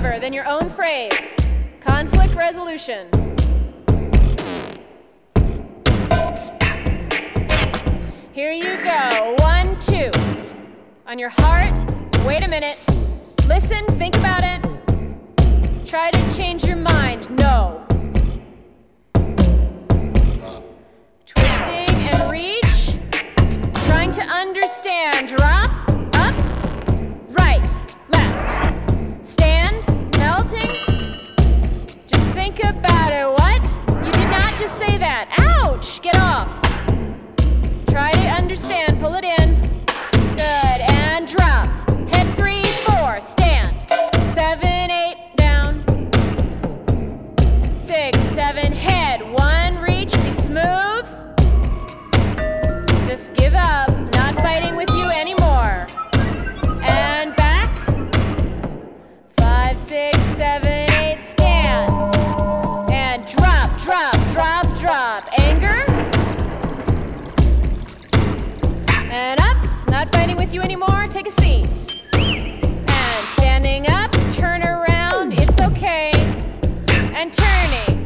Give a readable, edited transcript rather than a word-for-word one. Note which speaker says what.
Speaker 1: clever than your own phrase. Conflict resolution. Here you go. 1, 2. On your heart, wait a minute. Listen, think about it. Try to change your mind. No. Twisting and reach. Trying to understand. Drop, up, right, left. Stand, melting. Just think about it. What? You did not just say that. Ouch! Get off. Try to understand. Pull it in. Good. And drop. Head 3, 4. Stand. 7, 8. Down. 6, 7. Head. 1. Reach. Be smooth. Just give up. Not fighting with you anymore. And back. 5, 6, 7, 8. Stand. And drop, drop, drop, drop. Anger. And up. Not fighting with you anymore. Take a seat. And standing up. Turn around. It's okay. And turning.